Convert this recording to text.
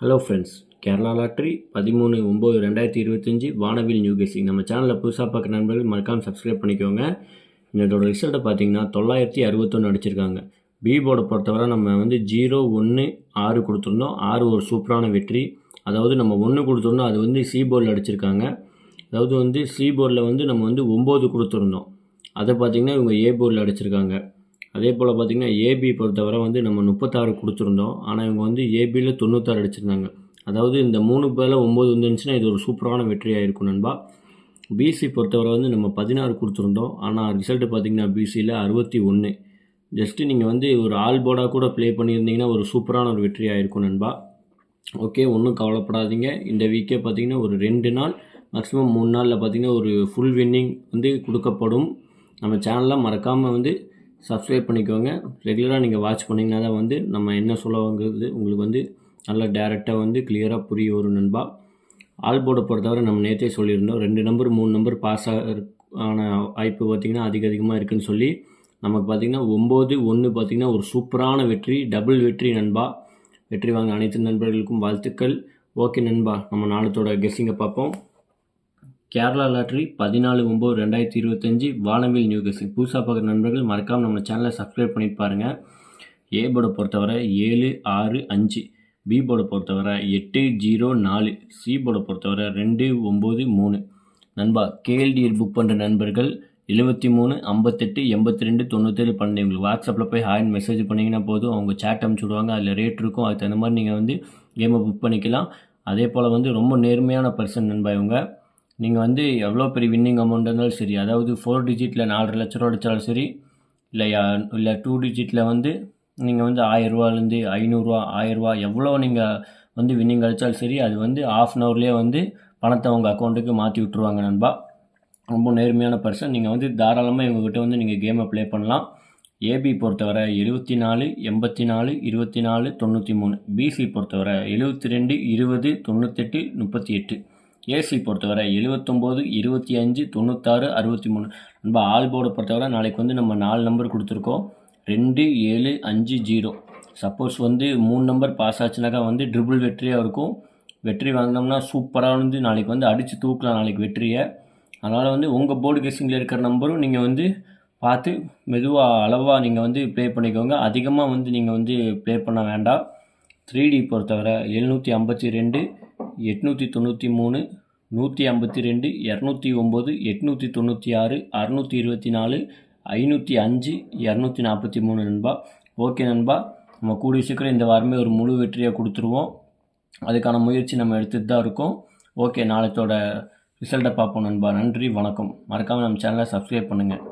Hello friends, Kerala lottery 13/9/2025 வானவில் new guessing. நம்ம சேனலில் புதுசாக பார்க்குற நண்பர்கள் மறக்காமல் சப்ஸ்கிரைப் பண்ணிக்கோங்க. இதோட ரிசல்ட்டை பார்த்தீங்கன்னா 961 அடிச்சிருக்காங்க. பி போர்டை பொறுத்தவரை நம்ம 0, 1, 6 கொடுத்துருந்தோம். 6 ஒரு சூப்பரான வெற்றி. அதாவது நம்ம 1 கொடுத்துருந்தோம், அது சி போர்டில் அடிச்சிருக்காங்க. அதாவது சி போர்டில் நம்ம 9 கொடுத்துருந்தோம், அதை பார்த்தீங்கன்னா இவங்க ஏ போர்டில் அடிச்சிருக்காங்க. அதே போல் பார்த்திங்கன்னா ஏபி பொறுத்தவரை நம்ம 36 கொடுத்துருந்தோம். ஆனால் இவங்க ஏபியில் 96 அடிச்சிருந்தாங்க. அதாவது இந்த 3 பேரில் 9 வந்துருந்துச்சுன்னா இது ஒரு சூப்பரான வெற்றியாக இருக்கும் நண்பா. பிசி பொறுத்தவரை நம்ம 16 கொடுத்துருந்தோம். ஆனால் ரிசல்ட்டு பார்த்திங்கன்னா பிசியில் 61. ஜஸ்ட்டு நீங்கள் ஒரு ஆல் போர்டாக கூட ப்ளே பண்ணியிருந்தீங்கன்னா ஒரு சூப்பரான ஒரு வெற்றியாக இருக்கும் நண்பா. ஓகே, ஒன்றும் கவலைப்படாதீங்க. இந்த வீக்கே பார்த்திங்கன்னா ஒரு 2 நாள் மேக்ஸிமம் 3 நாளில் பார்த்திங்கன்னா ஒரு ஃபுல் வின்னிங் கொடுக்கப்படும். நம்ம சேனலில் மறக்காமல் சப்ஸ்கிரைப் பண்ணிக்கோங்க. ரெகுலராக நீங்கள் வாட்ச் பண்ணிங்கன்னா தான் நம்ம என்ன சொல்லவங்கிறது உங்களுக்கு நல்லா டேரெக்டாக கிளியராக புரிய வரும் நண்பா. ஆல் போர்டை பொறுத்தவரை நம்ம நேற்றே சொல்லியிருந்தோம், 2 நம்பர் 3 நம்பர் பாஸ் ஆன வாய்ப்பு பார்த்திங்கன்னா அதிகமாக இருக்குதுன்னு சொல்லி நமக்கு பார்த்திங்கன்னா 9, 1 பார்த்திங்கன்னா ஒரு சூப்பரான வெற்றி, டபுள் வெற்றி நண்பா. வெற்றி வாங்க அனைத்து நண்பர்களுக்கும் வாழ்த்துக்கள். ஓகே நண்பா, நம்ம நாளத்தோட கெஸ்ஸிங்கை பார்ப்போம். கேரளா லாட்ரி 14/9/2025 வானவில் நியூ கெஸ்ஸிங். புதுசாக பார்க்குற நண்பர்கள் மறக்காமல் நம்ம சேனலை சப்ஸ்கிரைப் பண்ணிட்டு பாருங்கள். ஏ போர்டை பொறுத்தவரை 7, 6, 5. பி போர்டை பொறுத்தவரை 8, 0, 4. சி போர்டை பொறுத்தவரை 2, 9, 3. நண்பா, கேஎல்டிஎல் புக் பண்ணுற நண்பர்கள் 73 58 82 97 12 உங்களுக்கு வாட்ஸ்அப்பில் போய் ஹாய்னு மெசேஜ் பண்ணிங்கன்னா போதும். அவங்க சேட் அனுப்பிச்சி விடுவாங்க. அதில் ரேட் இருக்கும். அதுக்கு தகுந்த மாதிரி நீங்கள் கேமை புக் பண்ணிக்கலாம். அதே போல் ரொம்ப நேர்மையான பர்சன் நண்பா இவங்க. நீங்கள் எவ்வளோ பெரிய வின்னிங் அமௌண்ட் இருந்தாலும் சரி, அதாவது 4 டிஜிட்டில் 4.5 லட்ச ரூபா அடித்தாலும் சரி, இல்லை 2 டிஜிட்டில் நீங்கள் 1000 ரூபாலேருந்து 500 1000 எவ்வளோ நீங்கள் வின்னிங் அடித்தாலும் சரி, அது ½ அன் ஹவர்லேயே பணத்தை உங்கள் அக்கௌண்ட்டுக்கு மாற்றி விட்ருவாங்க நண்பா. ரொம்ப நேர்மையான பர்சன். நீங்கள் தாராளமாக இவங்ககிட்ட நீங்கள் கேமை ப்ளே பண்ணலாம். ஏபி பொறுத்தவரை 74 84 24 93. பிசி பொறுத்தவரை 72 20 98 38. ஏசி பொறுத்தவரை 79 25 96 63. நண்பா, ஆல் போர்டை பொறுத்தவரை நாளைக்கு நம்ம 4 நம்பர் கொடுத்துருக்கோம். 2 7 5 0. சப்போஸ் 3 நம்பர் பாஸ் ஆச்சுனாக்கா ட்ரிபிள் வெற்றியாக இருக்கும். வெற்றி வாங்கினோம்னா சூப்பராக நாளைக்கு அடித்து தூக்கலாம் நாளைக்கு வெற்றியை. அதனால் உங்கள் போர்டு கெஸ்ஸிங்கில் இருக்கிற நம்பரும் நீங்கள் பார்த்து மெதுவாக அளவாக நீங்கள் ப்ளே பண்ணிக்கோங்க. அதிகமாக நீங்கள் ப்ளே பண்ண வேண்டாம். 3D பொறுத்தவரை 752 893 152 209 896 624 505 243 நண்பா. ஓகே நண்பா, நம்ம கூடிய சீக்கிரம் இந்த வாரமே ஒரு முழு வெற்றியை கொடுத்துருவோம். அதுக்கான முயற்சி நம்ம எடுத்துகிட்டு தான் இருக்கோம். ஓகே, நாளைக்கோட ரிசல்ட்டை பார்ப்போம் நண்பா. நன்றி, வணக்கம். மறக்காமல் நம்ம சேனலை சப்ஸ்கிரைப் பண்ணுங்கள்.